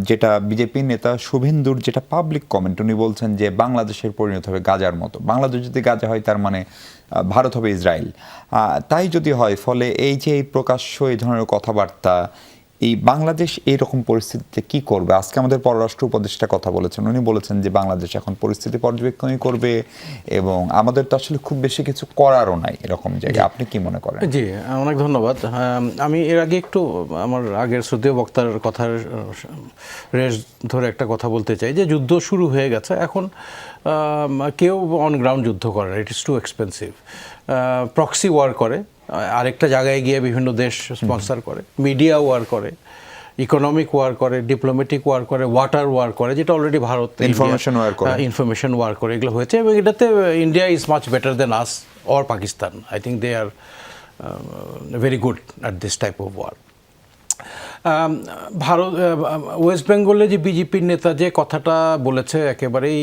যেটা বিজেপি নেতা শুভেন্দুর যেটা পাবলিক কমেন্ট, উনি বলছেন যে বাংলাদেশের পরিণত হবে গাজার মতো। বাংলাদেশ যদি গাজা হয় তার মানে ভারত হবে ইসরায়েল। তাই যদি হয়, ফলে এই যে এই প্রকাশ্য এই ধরনের কথাবার্তা, এই বাংলাদেশ এইরকম পরিস্থিতিতে কি করবে? আজকে আমাদের পররাষ্ট্র উপদেষ্টা কথা বলেছেন, উনি বলেছেন যে বাংলাদেশ এখন পরিস্থিতি পর্যবেক্ষণই করবে এবং আমাদের তো আসলে খুব বেশি কিছু করারও নাই এরকম জায়গায়। আপনি কি মনে করেন? জি, অনেক ধন্যবাদ। আমি এর আগে একটু আমার আগের শ্রদ্ধেয় বক্তার কথার রেশ ধরে একটা কথা বলতে চাই যে যুদ্ধ শুরু হয়ে গেছে, এখন কেউ অন গ্রাউন্ড যুদ্ধ করে না, it is too expensive. Proxy war করে, আরেকটা জায়গায় গিয়ে বিভিন্ন দেশ স্পন্সর করে, মিডিয়া ওয়ার করে, ইকোনমিক ওয়ার করে, ডিপ্লোম্যাটিক ওয়ার করে, ওয়াটার ওয়ার করে, যেটা অলরেডি ভারত ইনফরমেশন ওয়ার করে, এগুলো হয়েছে। এবং এটাতে India is much better than us or Pakistan. I think they are very good at this type of war. Bharat west বেঙ্গলে যে বিজেপির নেতা যে কথাটা বলেছে, একেবারেই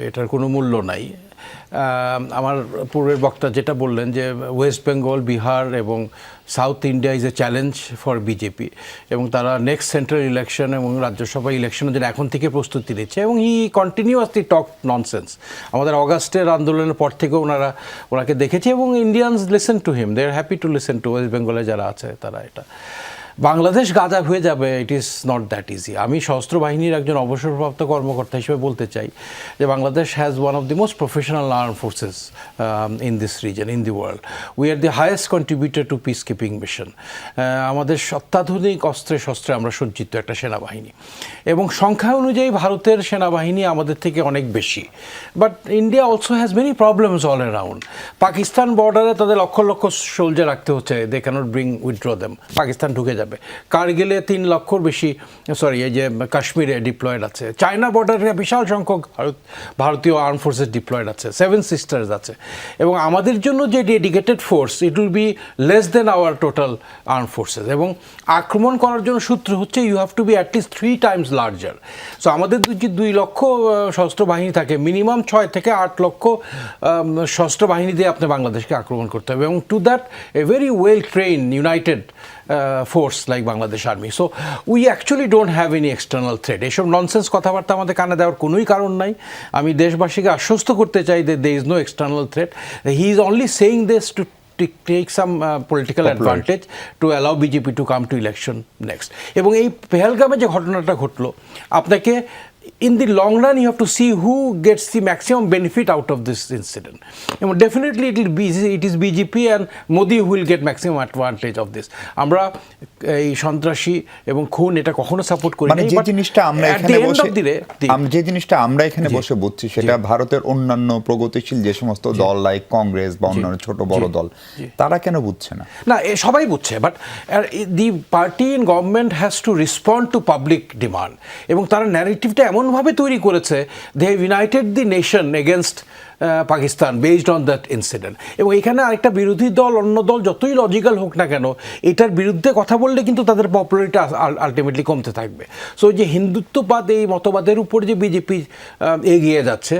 এটার কোনো মূল্য নাই। আমার পূর্বের বক্তা যেটা বললেন যে ওয়েস্ট বেঙ্গল, বিহার এবং south India is a challenge for BJP, এবং তারা নেক্সট সেন্ট্রাল ইলেকশন এবং রাজ্যসভা ইলেকশনের জন্য এখন থেকে প্রস্তুতি নিচ্ছে, এবং হি কন্টিনিউয়াসলি টক ননসেন্স। আমাদের অগাস্টের আন্দোলনের পর থেকেও ওনাকে দেখেছি, এবং Indians listen to him, they are happy to listen to west বেঙ্গলে যারা আছে তারা। এটা বাংলাদেশ গাজা হয়ে যাবে, it is not that easy. আমি সশস্ত্র বাহিনীর একজন অবসরপ্রাপ্ত কর্মকর্তা হিসেবে বলতে চাই যে Bangladesh has one of the most professional arm forces in this reason, in the world. We are the highest contributor two peace keeping mission. আমাদের অত্যাধুনিক অস্ত্রে শস্ত্রে আমরা সজ্জিত একটা সেনাবাহিনী, এবং সংখ্যা অনুযায়ী ভারতের সেনাবাহিনী আমাদের থেকে অনেক বেশি। But India also has many problems all around. Pakistan বর্ডারে তাদের লক্ষ লক্ষ সোলজার রাখতে হচ্ছে, they can't withdraw them, Pakistan ঢুকে যাবে। কারগিলে 3 লক্ষর বেশি, এই যে কাশ্মীরে ডিপ্লয়েড আছে। চায়না বর্ডারে বিশাল সংখ্যক ভারতীয় আর্ম ফোর্সেস ডিপ্লয়েড আছে, 7 সিস্টার্স আছে। এবং আমাদের জন্য যে dedicated force, it will be less than our total arm forces. এবং আক্রমণ করার জন্য সূত্র হচ্ছে you have to be at least 3 times larger. So আমাদের যে 2 লক্ষ সশস্ত্র বাহিনী থাকে, মিনিমাম 6 থেকে 8 লক্ষ সশস্ত্র বাহিনী দিয়ে আপনি বাংলাদেশকে আক্রমণ করতে হবে, এবং to that a very well train united force like Bangladesh army. So we actually don't have any external threat. এইসব ননসেন্স কথাবার্তা আমাদের কানে দেওয়ার কোনোই কারণ নাই। আমি দেশবাসীকে আশ্বস্ত করতে চাই যে there is no external threat. He is only saying this to take some political advantage to allow BJP to come to election next. এবং এই পেহেলগামে যে ঘটনাটা ঘটলো, আপনাকে in the long run you have to see who gets the maximum benefit out of this incident. And definitely it is BJP and Modi who will get maximum advantage of this. আমরা এই সন্ত্রাসী এবং খুন এটা কখনো support করি না। যে জিনিসটা আমরা এখানে বসে বুঝছি, সেটা ভারতের অন্যান্য প্রগতিশীল যে সমস্ত দল লাইক কংগ্রেস বা অন্যান্য ছোট বড় দল, তারা কেন বুঝছে না? না, সবাই বুঝছে, but the party in government has to respond to public demand. এবং তারা ন্যারেটিভটা এমনভাবে তৈরি করেছে, they have united the nation against Pakistan based on that incident. এবং এখানে আরেকটা বিরোধী দল, অন্য দল যতই লজিক্যাল হোক না কেন, এটার বিরুদ্ধে কথা বললে কিন্তু তাদের পপুলারিটি আলটিমেটলি কমতে থাকবে। সো যে হিন্দুত্ববাদ, এই মতবাদের উপর যে বিজেপি এগিয়ে যাচ্ছে,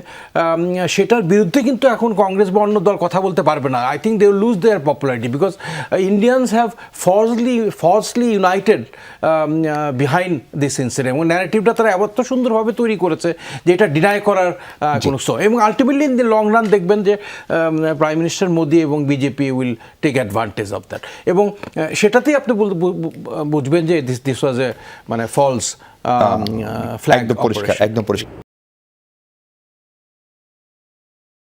সেটার বিরুদ্ধে কিন্তু এখন কংগ্রেস বা অন্য দল কথা বলতে পারবে না। I think they will lose their popularity because Indians have falsely united behind this incident. এবং ন্যারেটিভটা তারা এত সুন্দরভাবে তৈরি করেছে যে এটা ডিনাই করার কোনো এবং ultimately in the long run দেখবেন যে প্রাইম মিনিস্টার মোদি এবং BJP will take advantage of that. এবং সেটাতেই আপনি বুঝবেন যে this was a false flag. একদম পরিষ্কার।